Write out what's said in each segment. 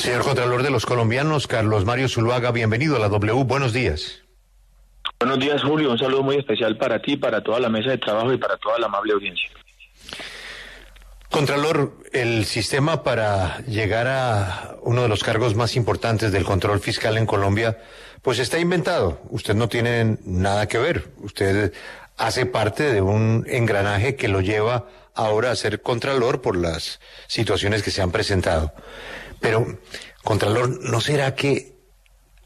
Señor Contralor de los Colombianos, Carlos Mario Zuluaga, bienvenido a la W. Buenos días. Buenos días, Julio. Un saludo muy especial para ti, para toda la mesa de trabajo y para toda la amable audiencia. Contralor, el sistema para llegar a uno de los cargos más importantes del control fiscal en Colombia, pues está inventado. Usted no tiene nada que ver. Usted hace parte de un engranaje que lo lleva ahora a ser Contralor por las situaciones que se han presentado. Pero, Contralor, ¿no será que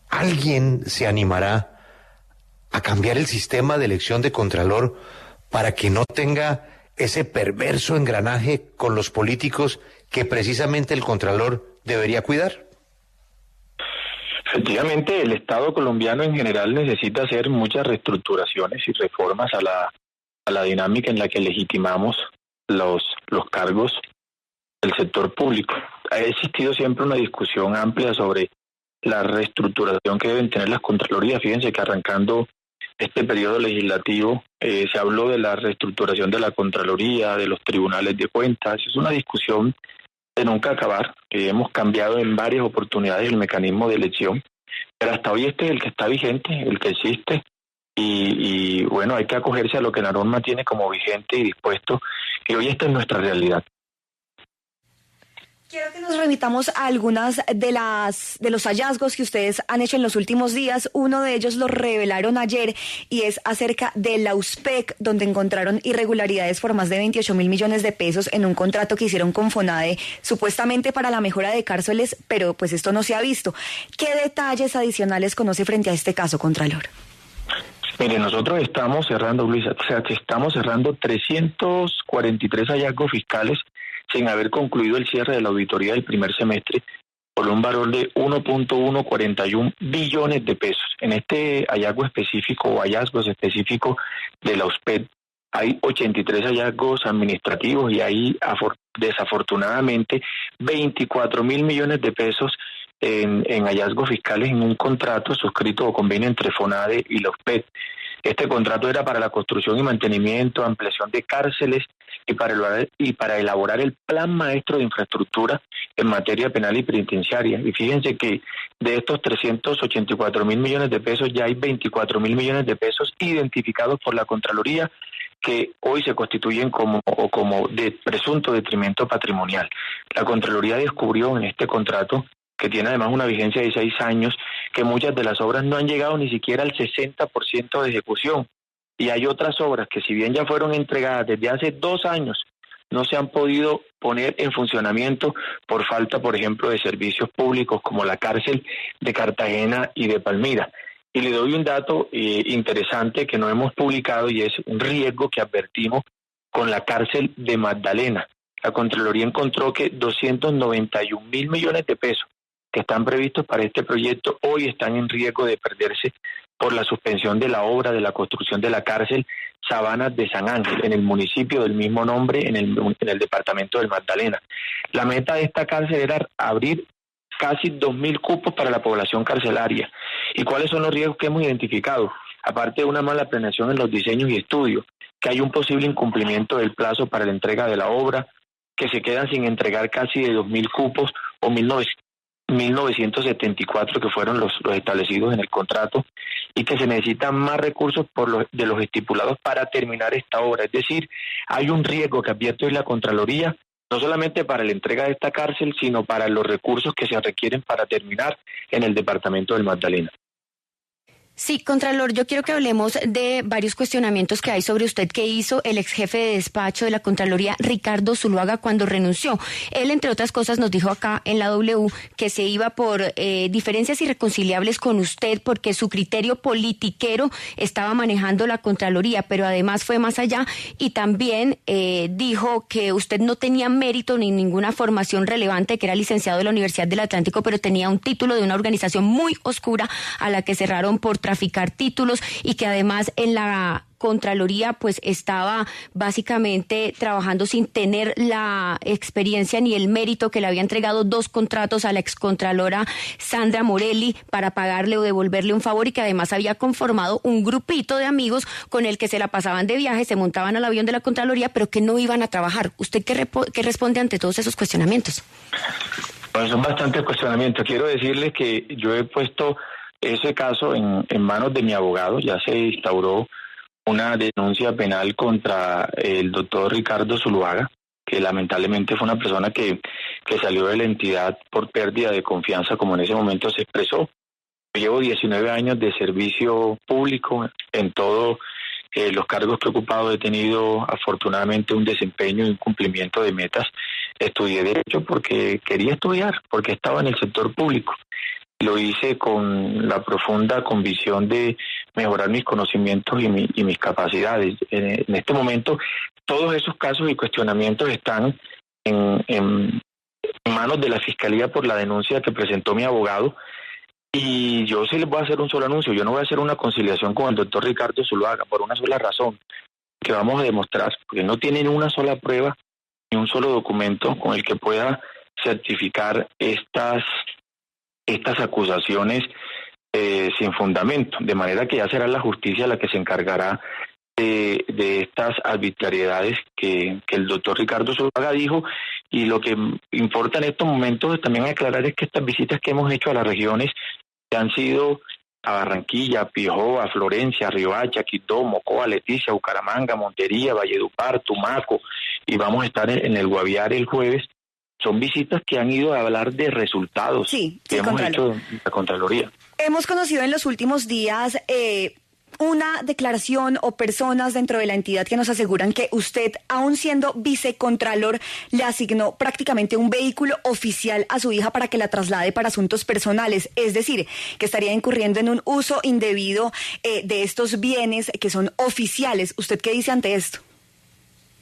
alguien se animará a cambiar el sistema de elección de Contralor para que no tenga ese perverso engranaje con los políticos que precisamente el Contralor debería cuidar? Efectivamente, el Estado colombiano en general necesita hacer muchas reestructuraciones y reformas a la dinámica en la que legitimamos los cargos del sector público. Ha existido siempre una discusión amplia sobre la reestructuración que deben tener las Contralorías. Fíjense que arrancando este periodo legislativo se habló de la reestructuración de la Contraloría, de los tribunales de cuentas. Es una discusión de nunca acabar. Hemos cambiado en varias oportunidades el mecanismo de elección, pero hasta hoy este es el que está vigente, el que existe, y bueno, hay que acogerse a lo que la norma tiene como vigente y dispuesto, y hoy esta es nuestra realidad. Quiero que nos remitamos a algunas de los hallazgos que ustedes han hecho en los últimos días. Uno de ellos lo revelaron ayer y es acerca de la USPEC, donde encontraron irregularidades por más de 28.000 millones de pesos en un contrato que hicieron con FONADE, supuestamente para la mejora de cárceles, pero pues esto no se ha visto. ¿Qué detalles adicionales conoce frente a este caso, Contralor? Mire, nosotros estamos cerrando, Luisa, que estamos cerrando 343 hallazgos fiscales sin haber concluido el cierre de la auditoría del primer semestre por un valor de 1.141 billones de pesos. En este hallazgo específico o hallazgos específicos de la USPED hay 83 hallazgos administrativos y hay desafortunadamente 24.000 millones de pesos en hallazgos fiscales en un contrato suscrito o convenio entre FONADE y la USPED. Este contrato era para la construcción y mantenimiento, ampliación de cárceles y para elaborar el plan maestro de infraestructura en materia penal y penitenciaria. Y fíjense que de estos 384.000 millones de pesos ya hay 24.000 millones de pesos identificados por la Contraloría que hoy se constituyen como de presunto detrimento patrimonial. La Contraloría descubrió en este contrato, que tiene además una vigencia de 6 años, que muchas de las obras no han llegado ni siquiera al 60% de ejecución. Y hay otras obras que, si bien ya fueron entregadas desde hace 2 años, no se han podido poner en funcionamiento por falta, por ejemplo, de servicios públicos como la cárcel de Cartagena y de Palmira. Y le doy un dato interesante que no hemos publicado y es un riesgo que advertimos con la cárcel de Magdalena. La Contraloría encontró que 291.000 millones de pesos que están previstos para este proyecto hoy están en riesgo de perderse por la suspensión de la obra de la construcción de la cárcel Sabanas de San Ángel, en el municipio del mismo nombre, en el departamento del Magdalena. La meta de esta cárcel era abrir casi 2.000 cupos para la población carcelaria. ¿Y cuáles son los riesgos que hemos identificado? Aparte de una mala planeación en los diseños y estudios, que hay un posible incumplimiento del plazo para la entrega de la obra, que se quedan sin entregar casi de 2.000 cupos o 1.974 que fueron los establecidos en el contrato, y que se necesitan más recursos de los estipulados para terminar esta obra. Es decir, hay un riesgo que advierte hoy la Contraloría, no solamente para la entrega de esta cárcel, sino para los recursos que se requieren para terminar en el departamento del Magdalena. Sí, Contralor, yo quiero que hablemos de varios cuestionamientos que hay sobre usted que hizo el ex jefe de despacho de la Contraloría, Ricardo Zuluaga, cuando renunció. Él, entre otras cosas, nos dijo acá en la W que se iba por diferencias irreconciliables con usted porque su criterio politiquero estaba manejando la Contraloría, pero además fue más allá y también dijo que usted no tenía mérito ni ninguna formación relevante, que era licenciado de la Universidad del Atlántico, pero tenía un título de una organización muy oscura a la que cerraron por traficar títulos y que además en la Contraloría pues estaba básicamente trabajando sin tener la experiencia ni el mérito, que le había entregado 2 contratos a la excontralora Sandra Morelli para pagarle o devolverle un favor, y que además había conformado un grupito de amigos con el que se la pasaban de viaje, se montaban al avión de la Contraloría, pero que no iban a trabajar. ¿Usted qué responde ante todos esos cuestionamientos? Pues son bastantes cuestionamientos. Quiero decirles que yo he puesto ese caso en manos de mi abogado. Ya se instauró una denuncia penal contra el doctor Ricardo Zuluaga, que lamentablemente fue una persona que salió de la entidad por pérdida de confianza, como en ese momento se expresó. Yo llevo 19 años de servicio público en todos los cargos que he ocupado. He tenido afortunadamente un desempeño y un cumplimiento de metas. Estudié Derecho porque quería estudiar, porque estaba en el sector público. Lo hice con la profunda convicción de mejorar mis conocimientos y mis capacidades. En este momento, todos esos casos y cuestionamientos están en manos de la Fiscalía por la denuncia que presentó mi abogado. Y yo sí les voy a hacer un solo anuncio. Yo no voy a hacer una conciliación con el doctor Ricardo Zuluaga por una sola razón, que vamos a demostrar, porque no tienen una sola prueba ni un solo documento con el que pueda certificar estas acusaciones sin fundamento, de manera que ya será la justicia la que se encargará de estas arbitrariedades que el doctor Ricardo Zuluaga dijo. Y lo que importa en estos momentos también aclarar es que estas visitas que hemos hecho a las regiones, que han sido a Barranquilla, a Pijoa, a Florencia, a Riohacha, Quito, Mocoa, Leticia, Bucaramanga, Montería, Valledupar, Tumaco, y vamos a estar en el Guaviare el jueves. Son visitas que han ido a hablar de resultados que hemos hecho en la Contraloría. Hemos conocido en los últimos días una declaración o personas dentro de la entidad que nos aseguran que usted, aún siendo vicecontralor, le asignó prácticamente un vehículo oficial a su hija para que la traslade para asuntos personales. Es decir, que estaría incurriendo en un uso indebido de estos bienes que son oficiales. ¿Usted qué dice ante esto?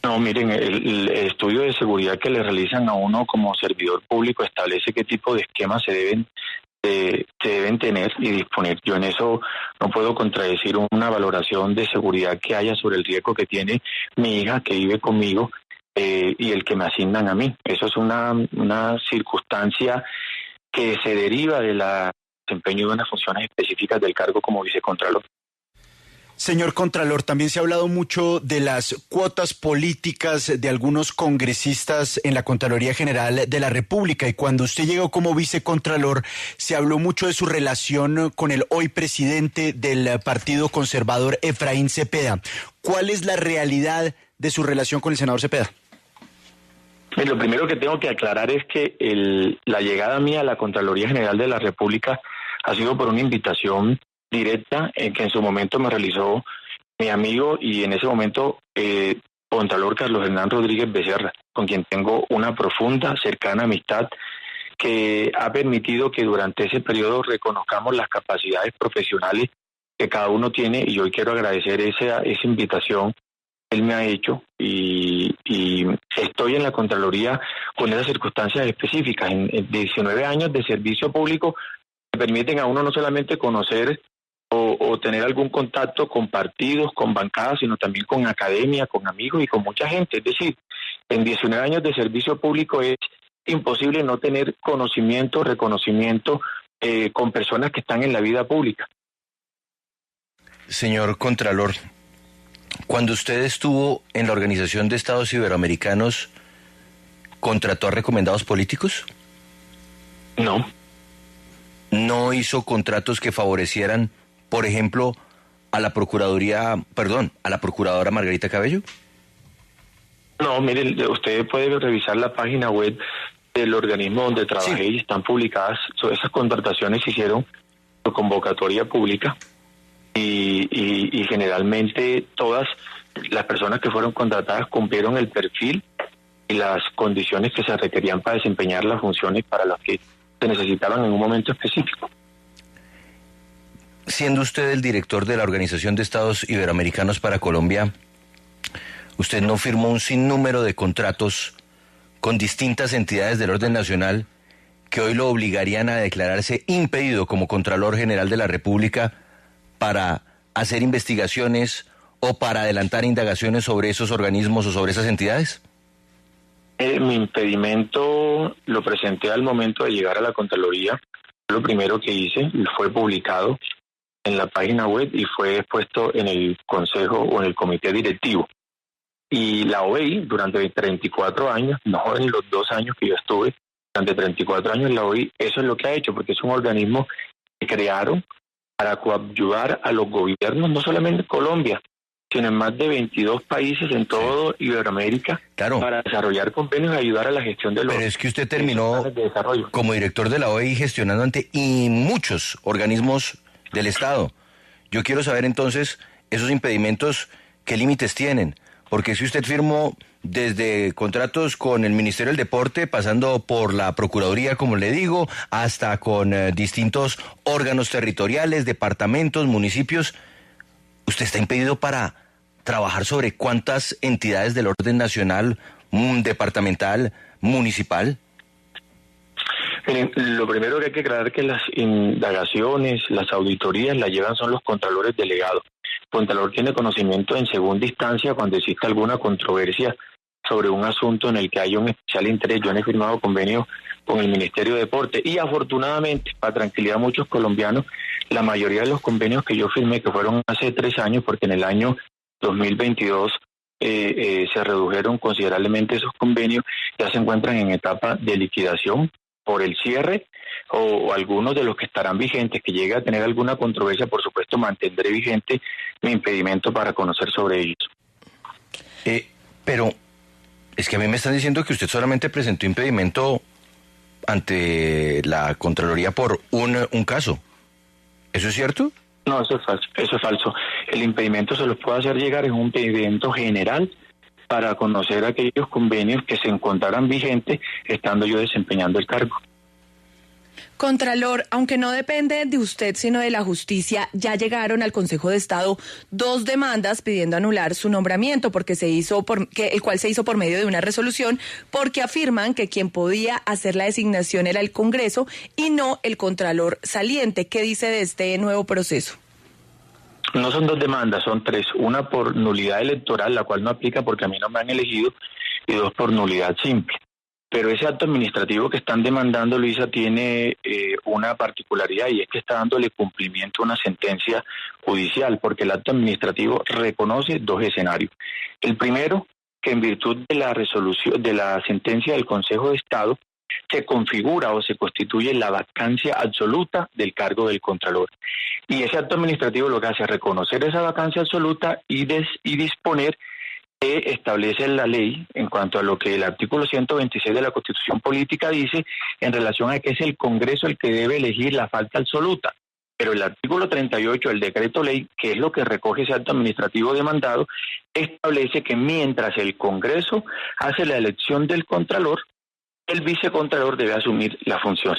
No, miren, el estudio de seguridad que le realizan a uno como servidor público establece qué tipo de esquemas se deben tener y disponer. Yo en eso no puedo contradecir una valoración de seguridad que haya sobre el riesgo que tiene mi hija que vive conmigo y el que me asignan a mí. Eso es una circunstancia que se deriva del desempeño de unas funciones específicas del cargo como vicecontralor. Señor Contralor, también se ha hablado mucho de las cuotas políticas de algunos congresistas en la Contraloría General de la República, y cuando usted llegó como vicecontralor se habló mucho de su relación con el hoy presidente del Partido Conservador, Efraín Cepeda. ¿Cuál es la realidad de su relación con el senador Cepeda? Lo primero que tengo que aclarar es que la llegada mía a la Contraloría General de la República ha sido por una invitación directa que en su momento me realizó mi amigo y en ese momento Contralor Carlos Hernán Rodríguez Becerra, con quien tengo una profunda, cercana amistad que ha permitido que durante ese periodo reconozcamos las capacidades profesionales que cada uno tiene, y hoy quiero agradecer esa invitación que él me ha hecho y estoy en la Contraloría con esas circunstancias específicas. En 19 años de servicio público me permiten a uno no solamente conocer o tener algún contacto con partidos, con bancadas, sino también con academia, con amigos y con mucha gente. Es decir, en 19 años de servicio público es imposible no tener conocimiento, reconocimiento con personas que están en la vida pública. Señor Contralor, cuando usted estuvo en la Organización de Estados Iberoamericanos, ¿contrató a recomendados políticos? No. ¿No hizo contratos que favorecieran, por ejemplo, a la Procuradora Margarita Cabello? No, mire, usted puede revisar la página web del organismo donde trabajé y están publicadas. Esas contrataciones se hicieron por convocatoria pública y generalmente todas las personas que fueron contratadas cumplieron el perfil y las condiciones que se requerían para desempeñar las funciones para las que se necesitaban en un momento específico. Siendo usted el director de la Organización de Estados Iberoamericanos para Colombia, usted no firmó un sinnúmero de contratos con distintas entidades del orden nacional que hoy lo obligarían a declararse impedido como Contralor General de la República para hacer investigaciones o para adelantar indagaciones sobre esos organismos o sobre esas entidades? Mi impedimento lo presenté al momento de llegar a la Contraloría. Lo primero que hice fue publicado en la página web y fue expuesto en el Consejo o en el Comité Directivo. Y la OEI durante 34 años, no en los 2 años que yo estuve, durante 34 años la OEI eso es lo que ha hecho, porque es un organismo que crearon para coadyuvar a los gobiernos, no solamente en Colombia, sino en más de 22 países en todo Iberoamérica, claro, para desarrollar convenios y ayudar a la gestión de los... Pero es que usted terminó de desarrollo como director de la OEI gestionando ante muchos organismos del Estado. Yo quiero saber entonces, esos impedimentos, ¿qué límites tienen? Porque si usted firmó desde contratos con el Ministerio del Deporte, pasando por la Procuraduría, como le digo, hasta con distintos órganos territoriales, departamentos, municipios, ¿usted está impedido para trabajar sobre cuántas entidades del orden nacional, departamental, municipal? Miren, lo primero que hay que aclarar es que las indagaciones, las auditorías las llevan son los contralores delegados. El contralor tiene conocimiento en segunda instancia cuando existe alguna controversia sobre un asunto en el que haya un especial interés. Yo no he firmado convenio con el Ministerio de Deporte y afortunadamente, para tranquilidad de muchos colombianos, la mayoría de los convenios que yo firmé, que fueron hace 3 años, porque en el año 2022 se redujeron considerablemente esos convenios, ya se encuentran en etapa de liquidación por el cierre, o algunos de los que estarán vigentes, que llegue a tener alguna controversia, por supuesto mantendré vigente mi impedimento para conocer sobre ellos. Pero es que a mí me están diciendo que usted solamente presentó impedimento ante la Contraloría por un caso. ¿Eso es cierto? No, eso es falso. El impedimento se los puedo hacer llegar, es un impedimento general para conocer aquellos convenios que se encontraran vigentes estando yo desempeñando el cargo. Contralor, aunque no depende de usted sino de la justicia, ya llegaron al Consejo de Estado 2 demandas pidiendo anular su nombramiento, porque el cual se hizo por medio de una resolución, porque afirman que quien podía hacer la designación era el Congreso y no el Contralor saliente. ¿Qué dice de este nuevo proceso? No son 2 demandas, son 3. Una por nulidad electoral, la cual no aplica porque a mí no me han elegido, y 2 por nulidad simple. Pero ese acto administrativo que están demandando, Luisa, tiene una particularidad, y es que está dándole cumplimiento a una sentencia judicial, porque el acto administrativo reconoce 2 escenarios. El primero, que en virtud de la resolución de la sentencia del Consejo de Estado se configura o se constituye la vacancia absoluta del cargo del Contralor. Y ese acto administrativo lo que hace es reconocer esa vacancia absoluta y disponer que establece la ley en cuanto a lo que el artículo 126 de la Constitución Política dice en relación a que es el Congreso el que debe elegir la falta absoluta. Pero el artículo 38 del decreto ley, que es lo que recoge ese acto administrativo demandado, establece que mientras el Congreso hace la elección del Contralor, el vicecontralor debe asumir la función.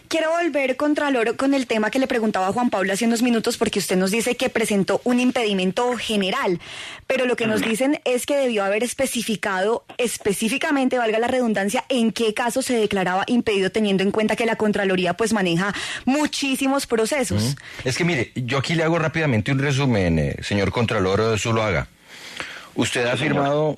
Quiero volver, Contralor, con el tema que le preguntaba a Juan Pablo hace unos minutos, porque usted nos dice que presentó un impedimento general, pero lo que nos dicen es que debió haber especificado específicamente, valga la redundancia, en qué caso se declaraba impedido, teniendo en cuenta que la Contraloría pues maneja muchísimos procesos. Es que mire, yo aquí le hago rápidamente un resumen, señor Contralor Zuluaga. Usted ha firmado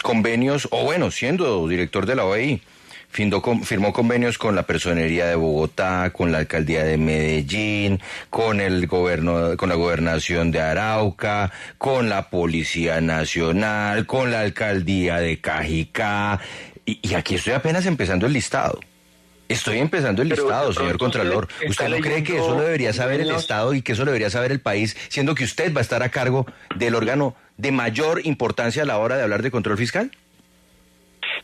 convenios, o bueno, siendo director de la OEI, firmó convenios con la Personería de Bogotá, con la Alcaldía de Medellín, con con la Gobernación de Arauca, con la Policía Nacional, con la Alcaldía de Cajicá, y aquí estoy apenas empezando el listado. Estoy empezando el listado, señor Contralor. ¿Usted no cree que eso lo debería saber el Estado y que eso lo debería saber el país, siendo que usted va a estar a cargo del órgano de mayor importancia a la hora de hablar de control fiscal?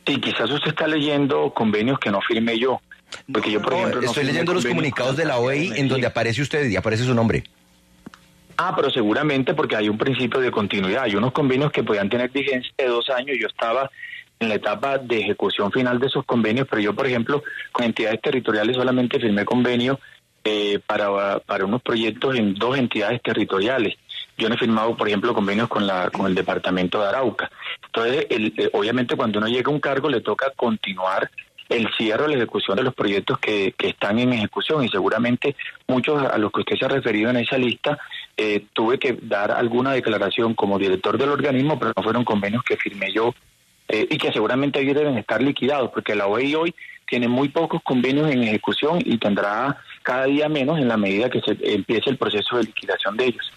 Sí, quizás usted está leyendo convenios que no firmé yo. Porque yo, por ejemplo, estoy leyendo los comunicados de la OEI en donde aparece usted y aparece su nombre. Pero seguramente porque hay un principio de continuidad. Hay unos convenios que podían tener vigencia de 2 años. Yo estaba en la etapa de ejecución final de esos convenios, pero yo, por ejemplo, con entidades territoriales solamente firmé convenio para unos proyectos en 2 entidades territoriales. Yo no he firmado, por ejemplo, convenios con el departamento de Arauca. Entonces, obviamente, cuando uno llega a un cargo, le toca continuar el cierre o la ejecución de los proyectos que están en ejecución, y seguramente muchos a los que usted se ha referido en esa lista, tuve que dar alguna declaración como director del organismo, pero no fueron convenios que firmé yo, y que seguramente ahí deben estar liquidados, porque la OEI hoy tiene muy pocos convenios en ejecución y tendrá cada día menos en la medida que se empiece el proceso de liquidación de ellos.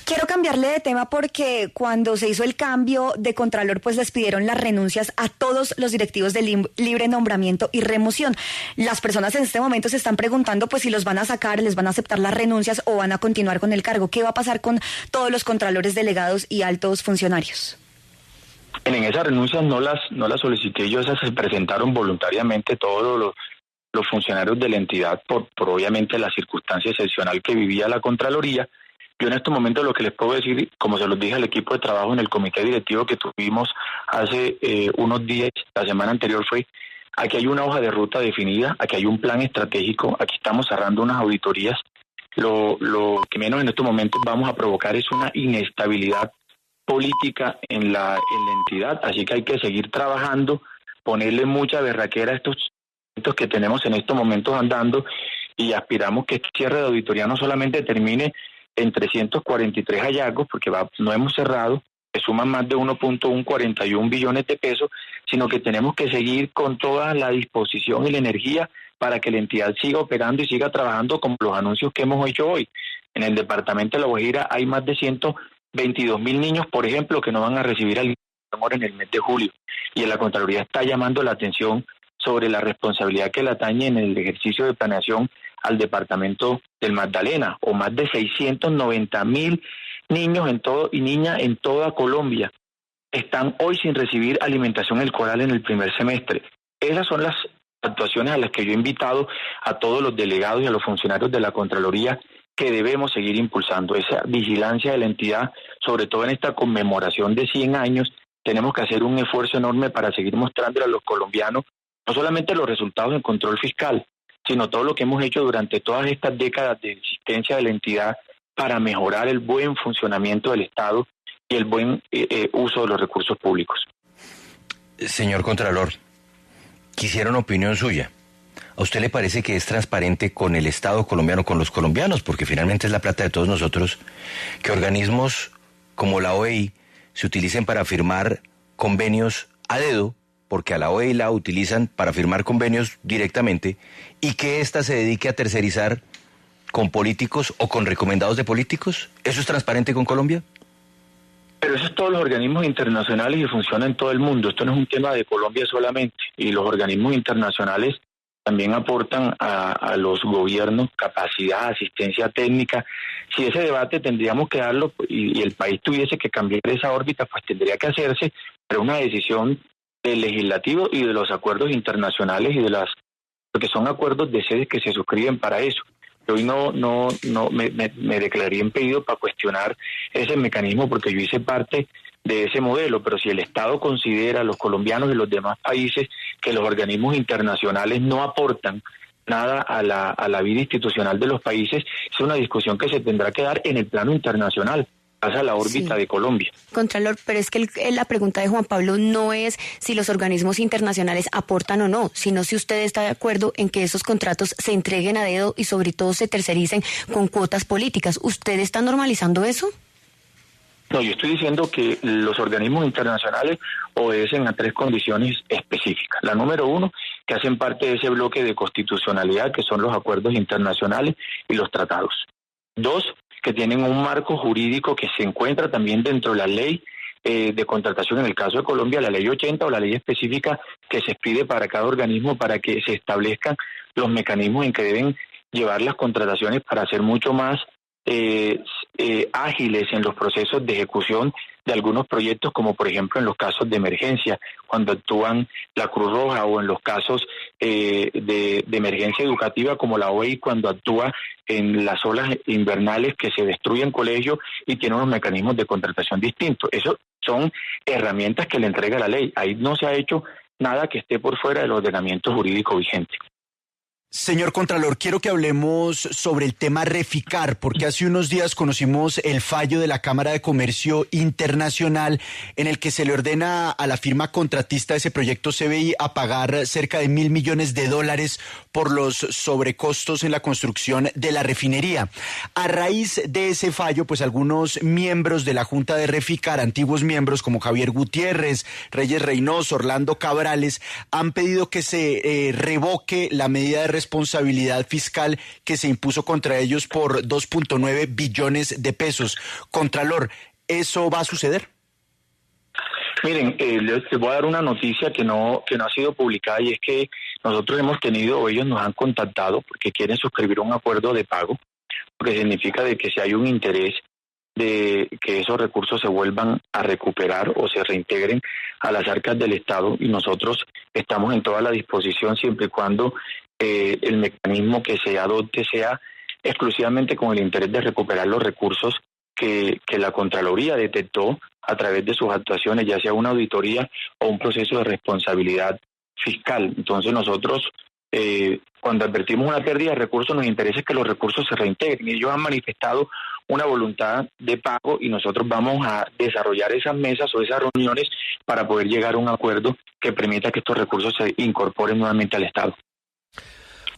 Quiero cambiarle de tema porque cuando se hizo el cambio de Contralor, pues les pidieron las renuncias a todos los directivos de libre nombramiento y remoción. Las personas en este momento se están preguntando pues si los van a sacar, les van a aceptar las renuncias o van a continuar con el cargo. ¿Qué va a pasar con todos los contralores delegados y altos funcionarios? En esas renuncias no las solicité yo, esas se presentaron voluntariamente todos los funcionarios de la entidad por obviamente la circunstancia excepcional que vivía la Contraloría. Yo en este momento lo que les puedo decir, como se los dije al equipo de trabajo en el comité directivo que tuvimos hace unos días, la semana anterior fue, aquí hay una hoja de ruta definida, aquí hay un plan estratégico, aquí estamos cerrando unas auditorías. Lo que menos en estos momentos vamos a provocar es una inestabilidad política en la entidad, así que hay que seguir trabajando, ponerle mucha berraquera a estos que tenemos en estos momentos andando y aspiramos que este cierre de auditoría no solamente termine en 343 hallazgos, porque no hemos cerrado, que suman más de 1.141 billones de pesos, sino que tenemos que seguir con toda la disposición y la energía para que la entidad siga operando y siga trabajando como los anuncios que hemos hecho hoy. En el departamento de La Guajira hay más de 122.000 niños, por ejemplo, que no van a recibir amor en el mes de julio. Y en la Contraloría está llamando la atención sobre la responsabilidad que le atañe en el ejercicio de planeación al departamento del Magdalena, o más de 690.000 niños y niñas en toda Colombia están hoy sin recibir alimentación escolar en el primer semestre. Esas son las actuaciones a las que yo he invitado a todos los delegados y a los funcionarios de la Contraloría que debemos seguir impulsando. Esa vigilancia de la entidad, sobre todo en esta conmemoración de 100 años, tenemos que hacer un esfuerzo enorme para seguir mostrándole a los colombianos no solamente los resultados del control fiscal, sino todo lo que hemos hecho durante todas estas décadas de existencia de la entidad para mejorar el buen funcionamiento del Estado y el buen uso de los recursos públicos. Señor Contralor, quisiera una opinión suya. ¿A usted le parece que es transparente con el Estado colombiano, con los colombianos, porque finalmente es la plata de todos nosotros, que organismos como la OEI se utilicen para firmar convenios a dedo, porque a la OEI la utilizan para firmar convenios directamente, y que ésta se dedique a tercerizar con políticos o con recomendados de políticos? ¿Eso es transparente con Colombia? Pero eso es todos los organismos internacionales y funciona en todo el mundo. Esto no es un tema de Colombia solamente. Y los organismos internacionales también aportan a los gobiernos capacidad, asistencia técnica. Si ese debate tendríamos que darlo y el país tuviese que cambiar esa órbita, pues tendría que hacerse, pero una decisión del legislativo y de los acuerdos internacionales y porque son acuerdos de sedes que se suscriben para eso. Hoy no me declaré impedido para cuestionar ese mecanismo porque yo hice parte de ese modelo, pero si el Estado considera, los colombianos y los demás países, que los organismos internacionales no aportan nada a la vida institucional de los países, es una discusión que se tendrá que dar en el plano internacional, pasa la órbita de Colombia. Contralor, pero es que la pregunta de Juan Pablo no es si los organismos internacionales aportan o no, sino si usted está de acuerdo en que esos contratos se entreguen a dedo y sobre todo se tercericen con cuotas políticas. ¿Usted está normalizando eso? No, yo estoy diciendo que los organismos internacionales obedecen a 3 condiciones específicas. La número 1, que hacen parte de ese bloque de constitucionalidad, que son los acuerdos internacionales y los tratados. 2, que tienen un marco jurídico que se encuentra también dentro de la ley de contratación, en el caso de Colombia, la ley 80 o la ley específica que se pide para cada organismo para que se establezcan los mecanismos en que deben llevar las contrataciones para ser mucho más ágiles en los procesos de ejecución de algunos proyectos, como por ejemplo en los casos de emergencia, cuando actúan la Cruz Roja, o en los casos de emergencia educativa, como la OEI cuando actúa en las olas invernales que se destruyen colegios y tiene unos mecanismos de contratación distintos. Eso son herramientas que le entrega la ley. Ahí no se ha hecho nada que esté por fuera del ordenamiento jurídico vigente. Señor Contralor, quiero que hablemos sobre el tema Reficar, porque hace unos días conocimos el fallo de la Cámara de Comercio Internacional en el que se le ordena a la firma contratista de ese proyecto CBI a pagar cerca de $1.000 millones por los sobrecostos en la construcción de la refinería. A raíz de ese fallo, pues algunos miembros de la Junta de Reficar, antiguos miembros como Javier Gutiérrez, Reyes Reynoso, Orlando Cabrales, han pedido que se revoque la medida de responsabilidad fiscal que se impuso contra ellos por 2.9 billones de pesos. Contralor, ¿eso va a suceder? Miren, les voy a dar una noticia que no ha sido publicada, y es que nosotros hemos tenido, o ellos nos han contactado porque quieren suscribir un acuerdo de pago, porque significa de que si hay un interés de que esos recursos se vuelvan a recuperar o se reintegren a las arcas del Estado, y nosotros estamos en toda la disposición siempre y cuando el mecanismo que se adopte sea exclusivamente con el interés de recuperar los recursos que la Contraloría detectó a través de sus actuaciones, ya sea una auditoría o un proceso de responsabilidad fiscal. Entonces nosotros, cuando advertimos una pérdida de recursos, nos interesa que los recursos se reintegren. Ellos han manifestado una voluntad de pago y nosotros vamos a desarrollar esas mesas o esas reuniones para poder llegar a un acuerdo que permita que estos recursos se incorporen nuevamente al Estado.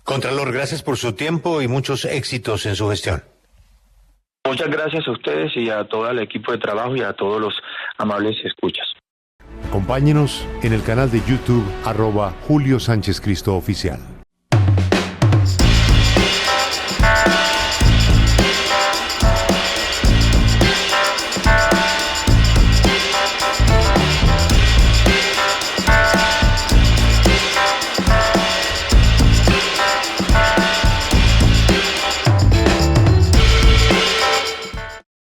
Contralor, gracias por su tiempo y muchos éxitos en su gestión. Muchas gracias a ustedes y a todo el equipo de trabajo y a todos los amables escuchas. Acompáñenos en el canal de YouTube @Julio Sánchez Cristo Oficial.